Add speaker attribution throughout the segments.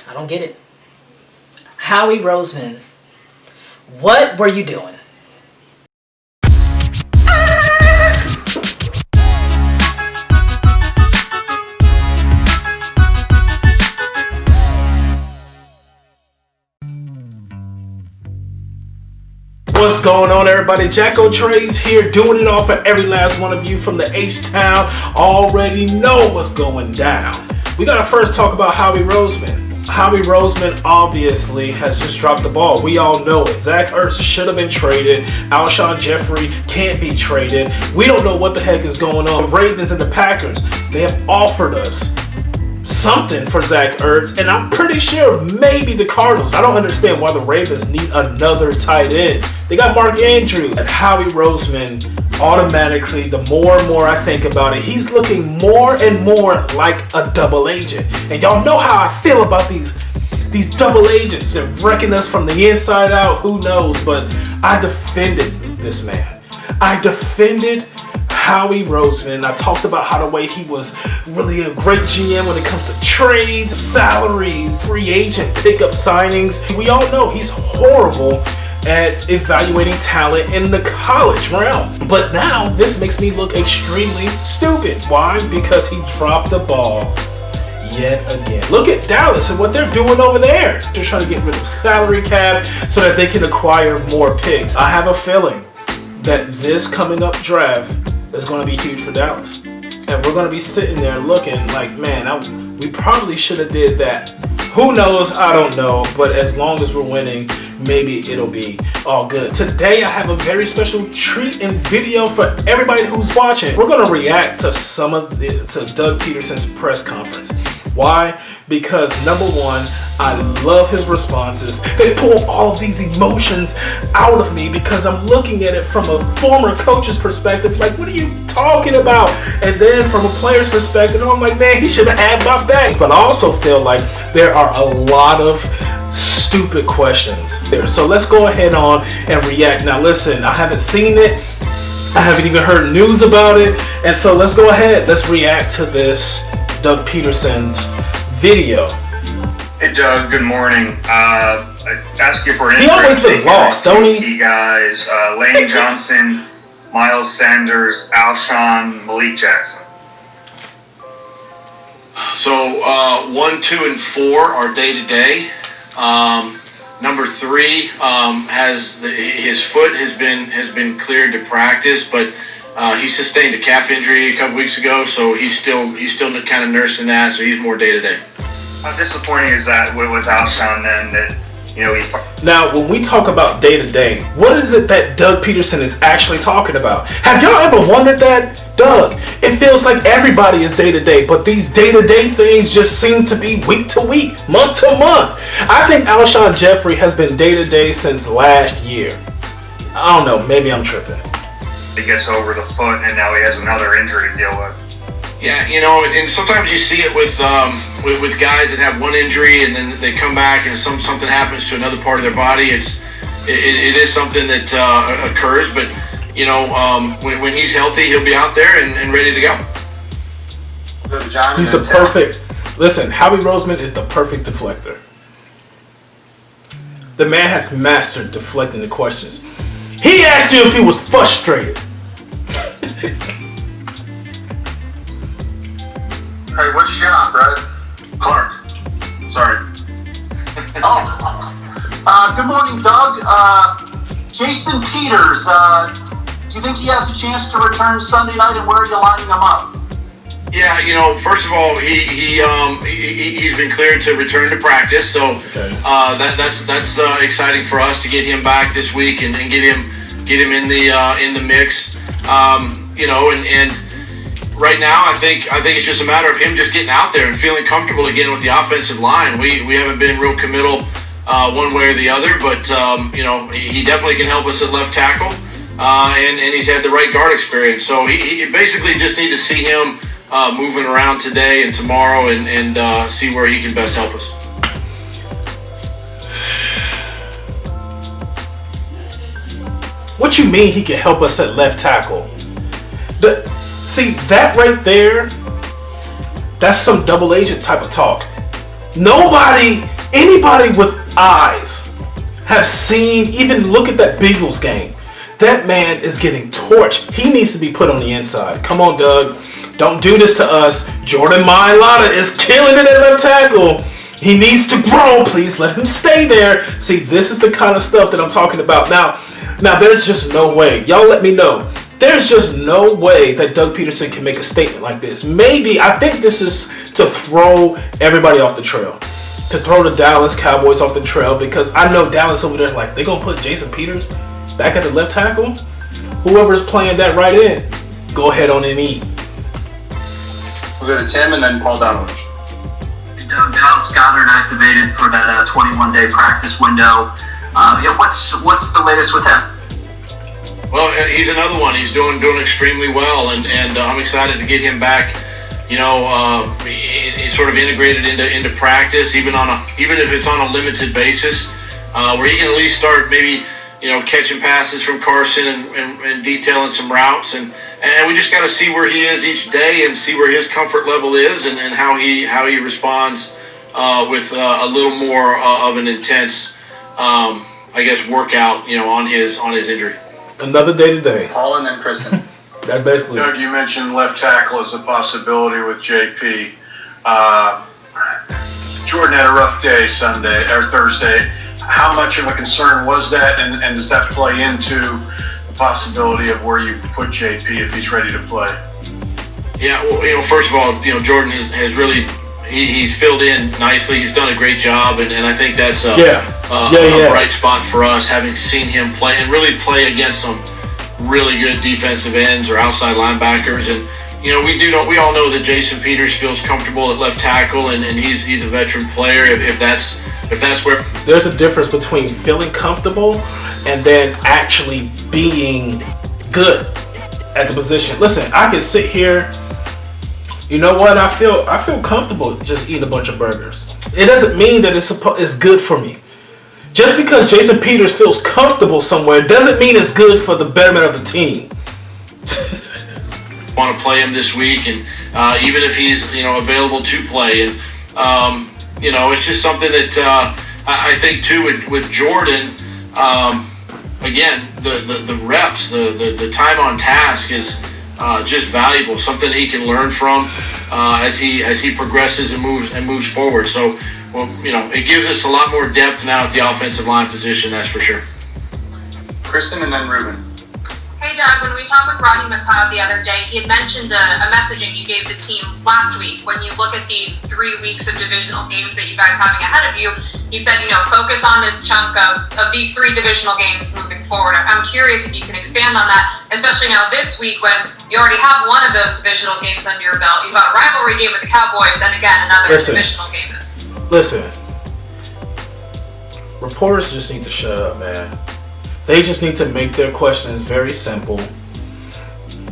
Speaker 1: I don't get it. Howie Roseman, what were you doing?
Speaker 2: What's going on, everybody? Jacko Trays here, doing it all for every last one of you from the H-Town. Already know what's going down. We gotta first talk about Howie Roseman. Howie Roseman obviously has just dropped the ball. We all know it. Zach Ertz should have been traded. Alshon Jeffrey can't be traded. We don't know what the heck is going on. The Ravens and the Packers, they have offered us something for Zach Ertz, and I'm pretty sure maybe the Cardinals. I don't understand why the Ravens need another tight end. They got Mark Andrews. And Howie Roseman, automatically, the more and more I think about it, he's looking more and more like a double agent. And y'all know how I feel about these double agents. They're wrecking us from the inside out, who knows, but I defended this man. I defended Howie Roseman. I talked about how the way he was really a great GM when it comes to trades, salaries, free agent pickup signings. We all know he's horrible at evaluating talent in the college realm. But now this makes me look extremely stupid. Why? Because he dropped the ball yet again. Look at Dallas and what they're doing over there. They're trying to get rid of salary cap so that they can acquire more picks. I have a feeling that this coming up draft is going to be huge for Dallas. And we're going to be sitting there looking like, man, we probably should have did that. Who knows? I don't know. But as long as we're winning, maybe it'll be all good. Today, I have a very special treat and video for everybody who's watching. We're going to react to to Doug Pederson's press conference. Why? Because number one, I love his responses. They pull all of these emotions out of me because I'm looking at it from a former coach's perspective. Like, what are you talking about? And then from a player's perspective, I'm like, man, he should have had my back. But I also feel like there are a lot of stupid questions there. So let's go ahead on and react. Now listen, I haven't seen it. I haven't even heard news about it. And so let's go ahead. Let's react to this Doug Pederson's video.
Speaker 3: Hey Doug, good morning. I ask you for an
Speaker 2: He always been lost, don't he?
Speaker 3: Guys, Lane Johnson, Miles Sanders, Alshon, Malik Jackson.
Speaker 4: So 1, 2, and 4 are day to day. Number 3 has his foot has been cleared to practice, but he sustained a calf injury a couple weeks ago, so he's still kind of nursing that. So he's more day to day.
Speaker 3: How disappointing is that with Alshon then? That
Speaker 2: Now, when we talk about day to day, what is it that Doug Pederson is actually talking about? Have y'all ever wondered that? Doug, it feels like everybody is day to day, but these day to day things just seem to be week to week, month to month. I think Alshon Jeffrey has been day to day since last year. I don't know, maybe I'm tripping.
Speaker 3: He gets over the foot and now he has another injury to deal with.
Speaker 4: Yeah, and sometimes you see it with guys that have one injury and then they come back and something happens to another part of their body. It is something that occurs, but when he's healthy, he'll be out there and ready to go.
Speaker 2: He's the perfect. Listen, Howie Roseman is the perfect deflector. The man has mastered deflecting the questions. He asked you if he was frustrated.
Speaker 5: Hey, what's your job, Brad?
Speaker 3: Clark. Sorry.
Speaker 5: Good morning, Doug. Jason Peters, do you think he has a chance to return Sunday night, and where are you lining him up?
Speaker 4: Yeah, first of all, he's been cleared to return to practice, so that's exciting for us to get him back this week and get him in the mix. And right now, I think it's just a matter of him just getting out there and feeling comfortable again with the offensive line. We haven't been real committal one way or the other, but he definitely can help us at left tackle, and he's had the right guard experience. So he basically just need to see him moving around today and tomorrow and see where he can best help us.
Speaker 2: What you mean he can help us at left tackle? See, that right there, that's some double agent type of talk. Anybody with eyes have seen, even look at that Bengals game. That man is getting torched. He needs to be put on the inside. Come on, Doug. Don't do this to us. Jordan Mailata is killing it at left tackle. He needs to grow. Please let him stay there. See, this is the kind of stuff that I'm talking about. Now there's just no way. Y'all let me know. There's just no way that Doug Pederson can make a statement like this. Maybe, I think this is to throw everybody off the trail. To throw the Dallas Cowboys off the trail, because I know Dallas over there, like, they're going to put Jason Peters back at the left tackle. Whoever's playing that right in, go ahead on and eat.
Speaker 6: We'll go to Tim and then Paul Donovich.
Speaker 5: Dallas Goddard activated for that 21-day practice window. What's the latest with him?
Speaker 4: Well, he's another one. He's doing extremely well, and I'm excited to get him back. He's sort of integrated into practice, even if it's on a limited basis, where he can at least start maybe catching passes from Carson and detailing some routes, and we just got to see where he is each day and see where his comfort level is and how he responds with a little more of an intense, workout on his injury.
Speaker 2: Another day today.
Speaker 6: Paul and then Kristen.
Speaker 2: That's basically.
Speaker 7: Doug, you mentioned left tackle as a possibility with JP. Jordan had a rough day Sunday or Thursday. How much of a concern was that, and does that play into the possibility of where you put JP if he's ready to play?
Speaker 4: Yeah, well, first of all, Jordan has really he's filled in nicely. He's done a great job, and I think that's a bright spot for us, having seen him play and really play against some really good defensive ends or outside linebackers. And we all know that Jason Peters feels comfortable at left tackle, and he's a veteran player. If that's where
Speaker 2: there's a difference between feeling comfortable and then actually being good at the position. Listen, I can sit here. You know what? I feel comfortable just eating a bunch of burgers. It doesn't mean that it's good for me. Just because Jason Peters feels comfortable somewhere doesn't mean it's good for the betterment of the team.
Speaker 4: Want to play him this week, and even if he's available to play, and it's just something that I think too with Jordan. Again, the reps, the time on task is just valuable. Something he can learn from as he progresses and moves forward. So, it gives us a lot more depth now at the offensive line position. That's for sure.
Speaker 6: Kristen and then Ruben.
Speaker 8: Hey Doug, when we talked with Rodney McLeod the other day, he had mentioned a messaging you gave the team last week. When you look at these 3 weeks of divisional games that you guys having ahead of you, he said, focus on this chunk of these 3 divisional games moving forward. I'm curious if you can expand on that, especially now this week when you already have one of those divisional games under your belt. You've got a rivalry game with the Cowboys and again another divisional game.
Speaker 2: Listen, reporters just need to shut up, man. They just need to make their questions very simple.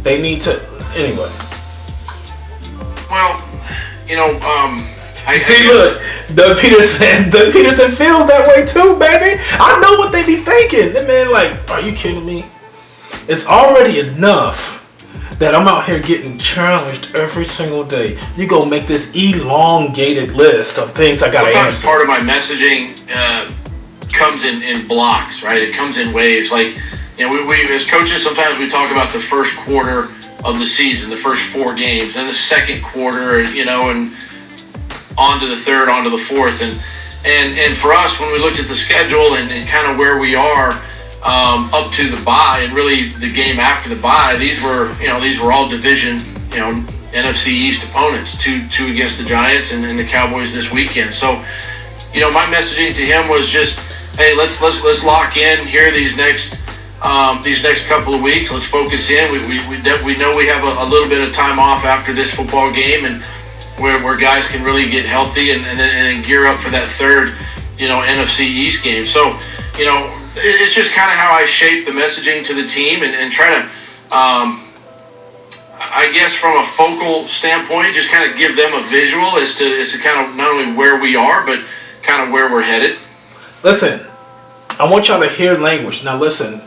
Speaker 2: They need to, anyway.
Speaker 4: Well,
Speaker 2: look, Doug Pederson feels that way too, baby. I know what they be thinking. That man, like, are you kidding me? It's already enough that I'm out here getting challenged every single day. You go make this elongated list of things I gotta answer.
Speaker 4: Part of my messaging comes in blocks, right? It comes in waves. Like, we as coaches, sometimes we talk about the first quarter of the season, the first 4 games, and the second quarter, and on to the third, on to the fourth. And for us, when we looked at the schedule and kind of where we are up to the bye, and really the game after the bye, these were all division, NFC East opponents, two against the Giants and the Cowboys this weekend. So, my messaging to him was just, hey, let's lock in here these next couple of weeks. Let's focus in. We know we have a little bit of time off after this football game, and where guys can really get healthy and then gear up for that third, NFC East game. So, it's just kind of how I shape the messaging to the team and try to, I guess from a focal standpoint, just kind of give them a visual as to kind of not only where we are, but kind of where we're headed.
Speaker 2: Listen, I want y'all to hear language. Now listen,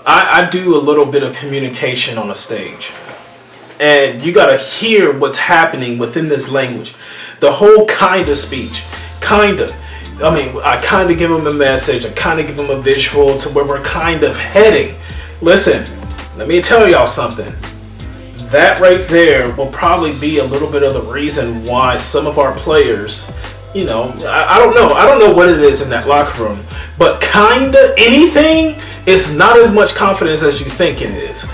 Speaker 2: I do a little bit of communication on a stage. And you got to hear what's happening within this language. The whole kinda speech. Kinda. I mean, I kind of give them a message. I kind of give them a visual to where we're kind of heading. Listen, let me tell y'all something. That right there will probably be a little bit of the reason why some of our players, you know, I don't know. I don't know what it is in that locker room. But kinda anything is not as much confidence as you think it is.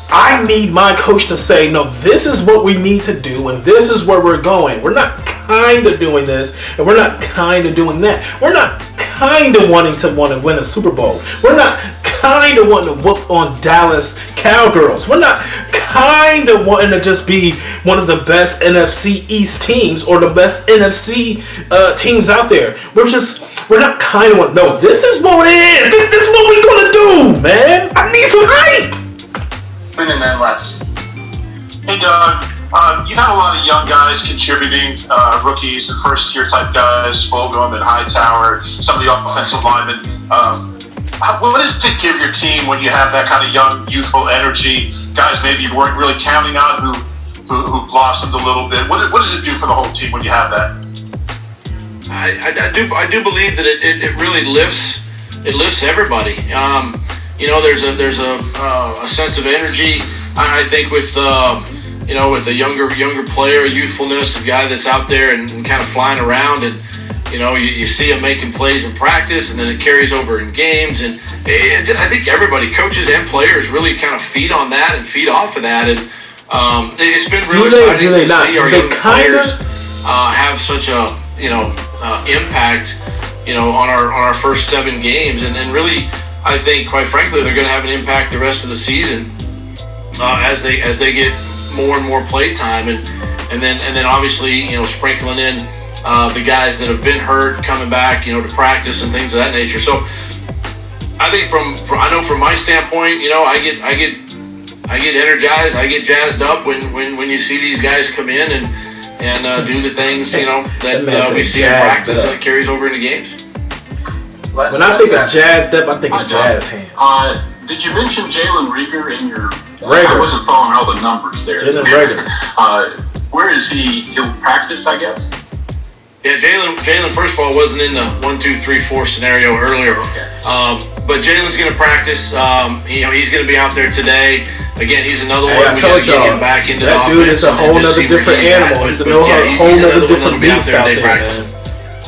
Speaker 2: I need my coach to say, no, this is what we need to do and this is where we're going. We're not kind of doing this and we're not kind of doing that. We're not kind of want to win a Super Bowl. We're not kind of wanting to whoop on Dallas Cowgirls. We're not kind of wanting to just be one of the best NFC East teams or the best NFC teams out there. We're not kind of no, this is what it is. This is what we're going to do, man. I need some hype.
Speaker 6: And then last.
Speaker 9: Hey, Doug. You've had a lot of young guys contributing, rookies and first-year type guys, Fulgham and Hightower, some of the offensive linemen. What does it give your team when you have that kind of young, youthful energy? Guys maybe you weren't really counting on who've blossomed a little bit. What does it do for the whole team when you have that?
Speaker 4: I do believe that it really lifts everybody. You know, there's a sense of energy. I think with with a younger player, youthfulness, a guy that's out there and kind of flying around, and you see him making plays in practice, and then it carries over in games. And I think everybody, coaches and players, really kind of feed on that and feed off of that. And it's been really exciting to see our young players have such a impact on our first 7 games, and really. I think, quite frankly, they're going to have an impact the rest of the season as they get more and more play time, and then obviously sprinkling in the guys that have been hurt coming back to practice and things of that nature. So I think I know from my standpoint, I get energized, I get jazzed up when you see these guys come in and do the things that we see in practice and it carries over into games.
Speaker 2: When I think of jazzed up, I think of jazz hands.
Speaker 9: Did you mention Jalen Reagor in your...
Speaker 2: Rager.
Speaker 9: I wasn't following all the numbers there.
Speaker 2: Jalen Reagor.
Speaker 9: Where is he? He'll practice, I guess?
Speaker 4: Yeah, Jalen first of all wasn't in the 1, 2, 3, 4 scenario earlier.
Speaker 9: Okay.
Speaker 4: But Jalen's going to practice. He's going to be out there today. Again, he's another one.
Speaker 2: I told y'all,
Speaker 4: him back into
Speaker 2: that
Speaker 4: the
Speaker 2: dude
Speaker 4: offense
Speaker 2: is a whole other different animal. He's a whole other different beast out there, man.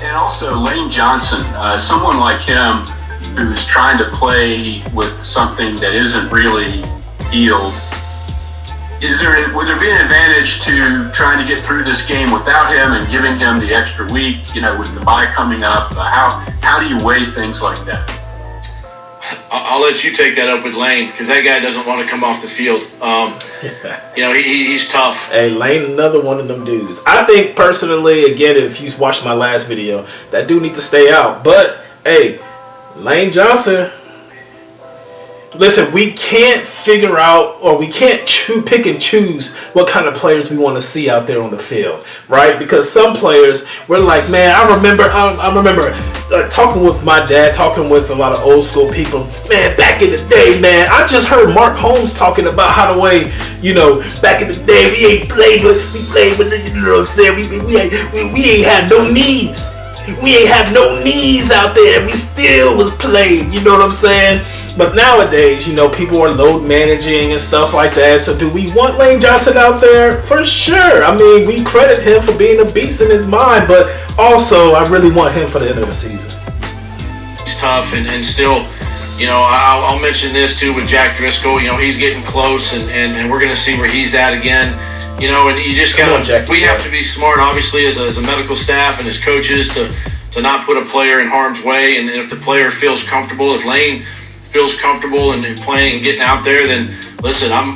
Speaker 9: And also Lane Johnson, someone like him who's trying to play with something that isn't really healed. Would there be an advantage to trying to get through this game without him and giving him the extra week, with the bye coming up? How do you weigh things like that?
Speaker 4: I'll let you take that up with Lane, because that guy doesn't want to come off the field. He's tough.
Speaker 2: Hey, Lane, another one of them dudes. I think personally, again, if you watched my last video, that dude need to stay out. But hey, Lane Johnson. Listen, we can't figure out, or we can't pick and choose what kind of players we want to see out there on the field, right? Because some players, we're like, man, I remember talking with my dad, talking with a lot of old school people. Man, back in the day, man, I just heard Mark Holmes talking about how the way, back in the day, we played with, we ain't had no knees. We ain't have no knees out there. We still was playing, you know what I'm saying? But nowadays, people are load managing and stuff like that. So do we want Lane Johnson out there? For sure. I mean, we credit him for being a beast in his mind, but also I really want him for the end of the season.
Speaker 4: He's tough and still, I'll mention this too with Jack Driscoll. He's getting close and we're going to see where he's at again. And you just we have to be smart, obviously, as a medical staff and as coaches to not put a player in harm's way. And if the player feels comfortable, if Lane feels comfortable and playing and getting out there, then listen, I'm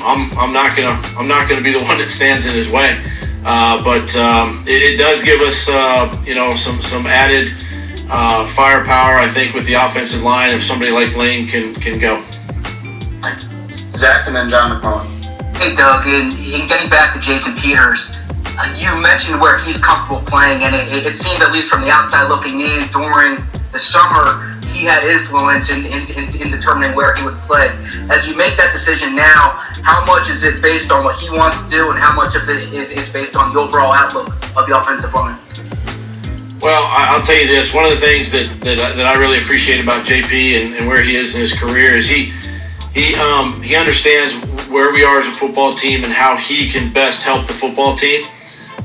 Speaker 4: not gonna be the one that stands in his way. But it does give us some added firepower, I think, with the offensive line if somebody like Lane can go.
Speaker 6: Zach and then John McMullen.
Speaker 10: Hey Doug, in getting back to Jason Peters, you mentioned where he's comfortable playing, and it seemed, at least from the outside looking in, during the summer, he had influence in determining where he would play. As you make that decision now, how much is it based on what he wants to do, and how much of it is based on the overall outlook of the offensive line?
Speaker 4: Well, I'll tell you this. One of the things that I really appreciate about JP and where he is in his career is he understands where we are as a football team and how he can best help the football team.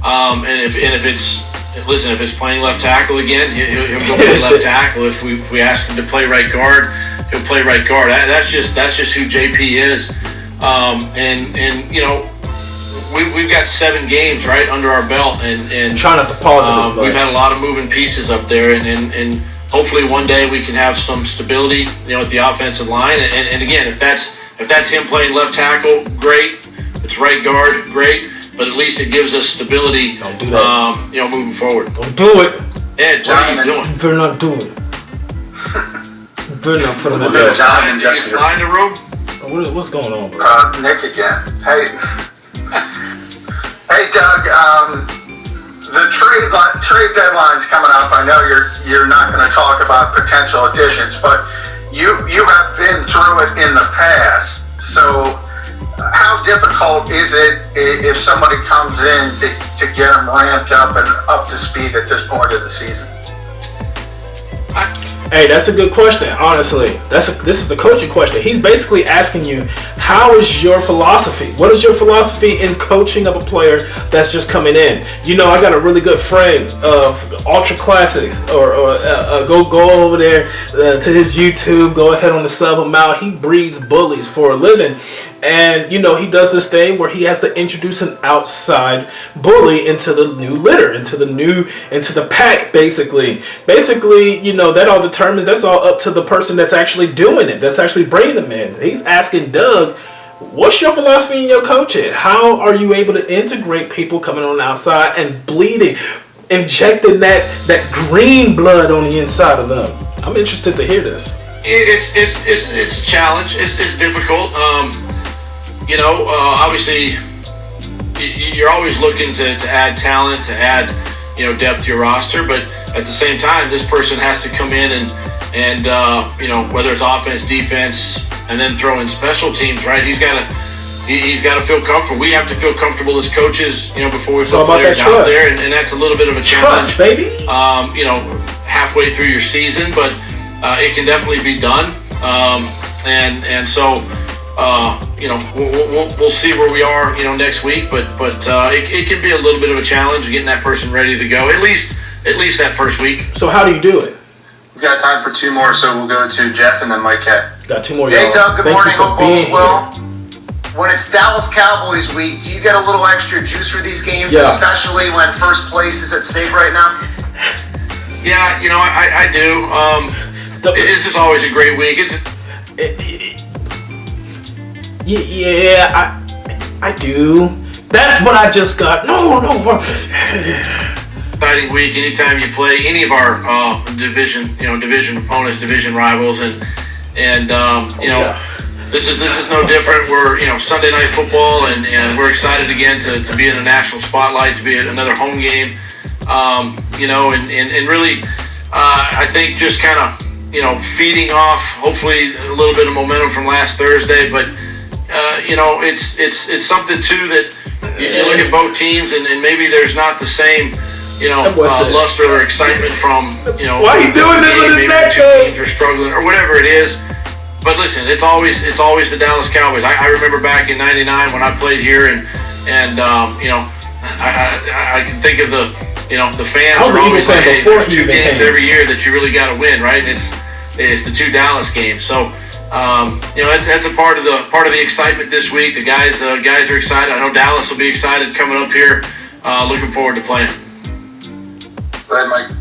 Speaker 4: And if it's playing left tackle again, he'll go play left tackle. If we ask him to play right guard, he'll play right guard. That's just who JP is. And you know, we've got 7 games right under our belt, and
Speaker 2: try not to pause it.
Speaker 4: We've had a lot of moving pieces up there, and hopefully one day we can have some stability, you know, at the offensive line. And again, if that's him playing left tackle, great. If it's right guard, great. But at least it gives us stability.
Speaker 2: Don't do that.
Speaker 4: You know, moving forward.
Speaker 2: Don't do it.
Speaker 4: Ed, what are you doing?
Speaker 2: You better not do it. You better not put him in
Speaker 6: We'll
Speaker 2: there.
Speaker 6: go John and
Speaker 4: You
Speaker 6: Justin.
Speaker 4: fly in the room?
Speaker 2: What's going on, bro?
Speaker 11: Nick again. Hey, Doug. The trade deadline's coming up. I know you're not going to talk about potential additions, but you have been through it in the past. So, how difficult is it if somebody comes in to get them ramped up and up to speed at this point of the season?
Speaker 2: Hey, that's a good question. Honestly, this is a coaching question. He's basically asking you, how is your philosophy? What is your philosophy in coaching of a player that's just coming in? You know, I got a really good friend of Ultra Classics, or go over there to his YouTube. Go ahead on the sub him out. He breeds bullies for a living. And, you know, he does this thing where he has to introduce an outside bully into the new litter, into the pack, basically. Basically, you know, that all determines, that's all up to the person that's actually doing it, that's actually bringing them in. He's asking Doug, what's your philosophy in your coaching? How are you able to integrate people coming on the outside and bleeding, injecting that green blood on the inside of them? I'm interested to hear this.
Speaker 4: It's a challenge. It's difficult. You know, obviously, you're always looking to add talent, to add, you know, depth to your roster. But at the same time, this person has to come in and you know, whether it's offense, defense, and then throw in special teams, right? He's got to feel comfortable. We have to feel comfortable as coaches, you know, before we put players out there, and that's a little bit of a challenge.
Speaker 2: Trust, baby.
Speaker 4: You know, halfway through your season, but it can definitely be done. And so. You know, we'll see where we are, you know, next week, but it can be a little bit of a challenge getting that person ready to go, at least that first week.
Speaker 2: So how do you do it?
Speaker 6: We've got time for 2 more, so we'll go to Jeff and then Mike Cat.
Speaker 2: Got 2 more, y'all.
Speaker 12: Hey, Doug, good
Speaker 2: Thank
Speaker 12: morning.
Speaker 2: you for
Speaker 12: Hope
Speaker 2: being
Speaker 12: all is
Speaker 2: here.
Speaker 12: well. When it's Dallas Cowboys week, do you get a little extra juice for these games,
Speaker 2: Yeah.
Speaker 12: especially when first place is at stake right now?
Speaker 4: Yeah, you know, I do. It's just always a great week.
Speaker 2: Yeah, I do. That's what I just got. No.
Speaker 4: Exciting week. Anytime you play any of our division opponents, division rivals, and you know, this is no different. We're, you know, Sunday night football, and we're excited again to be in the national spotlight, to be at another home game. You know, and really, I think just kind of, you know, feeding off hopefully a little bit of momentum from last Thursday, but. You know, it's something too that you look at both teams, and maybe there's not the same, you know, luster or excitement from, you know,
Speaker 2: why are you doing this with his neck?
Speaker 4: Two teams are struggling or whatever it is. But listen, it's always the Dallas Cowboys. I remember back in '99 when I played here, and you know, I can think of the, you know, the fans are always like, hey, there's 2 games every year that you really got to win, right? And it's the 2 Dallas games. So. You know, that's a part of the excitement this week. The guys are excited. I know Dallas will be excited coming up here. Looking forward to playing.
Speaker 6: Go ahead, Mike.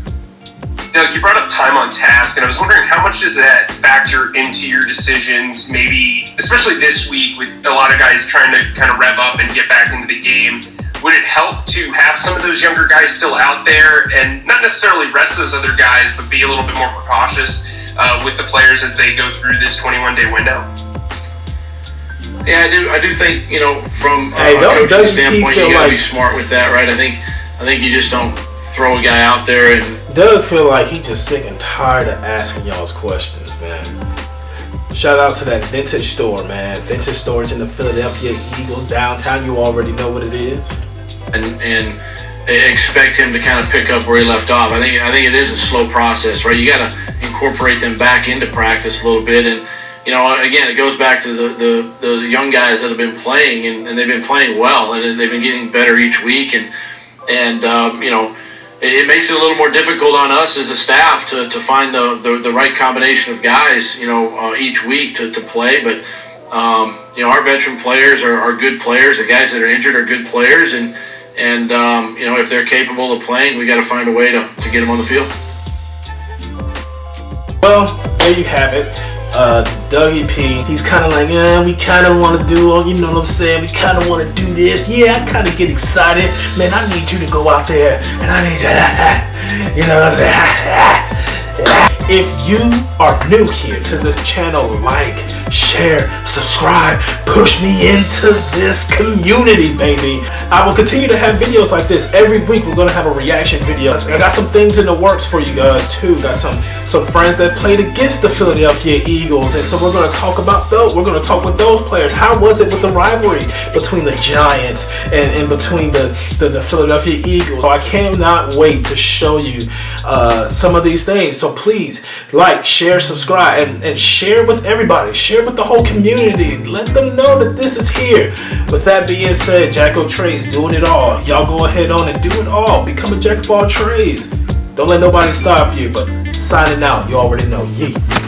Speaker 13: Doug, you brought up time on task, and I was wondering how much does that factor into your decisions, maybe, especially this week with a lot of guys trying to kind of rev up and get back into the game. Would it help to have some of those younger guys still out there and not necessarily rest those other guys, but be a little bit more precautious with the players as they go through this 21-day window?
Speaker 4: Yeah, I do think, you know, from a coaching standpoint, you got to be smart with that, right? I think you just don't throw a guy out there. And
Speaker 2: Doug feel like he just sick and tired of asking y'all's questions, man. Shout out to that vintage store, man. Vintage storage in the Philadelphia Eagles downtown. You already know what it is.
Speaker 4: And expect him to kind of pick up where he left off. I think it is a slow process, right? You got to incorporate them back into practice a little bit. And again, it goes back to the young guys that have been playing, and they've been playing well, and they've been getting better each week. And it makes it a little more difficult on us as a staff to find the right combination of guys, each week to play. But our veteran players are good players. The guys that are injured are good players, and if they're capable of playing, we got to find a way to get them on the field.
Speaker 2: Well, there you have it. Dougie P, he's kind of like, we kind of want to do, you know what I'm saying? We kind of want to do this. Yeah, I kind of get excited. Man, I need you to go out there, and I need you know what I'm saying? If you are new here to this channel, like, share, subscribe, push me into this community, baby. I will continue to have videos like this every week. We're gonna have a reaction video. I got some things in the works for you guys too. Got some friends that played against the Philadelphia Eagles, and so we're gonna talk about those. We're gonna talk with those players. How was it with the rivalry between the Giants and between the Philadelphia Eagles? So I cannot wait to show you some of these things. So please like, share, subscribe, and share with everybody. Share with the whole community. Let them know that this is here. With that being said, Jacko Trades doing it all. Y'all go ahead on and do it all. Become a jack of all trades. Don't let nobody stop you, but signing out. You already know. Yeet.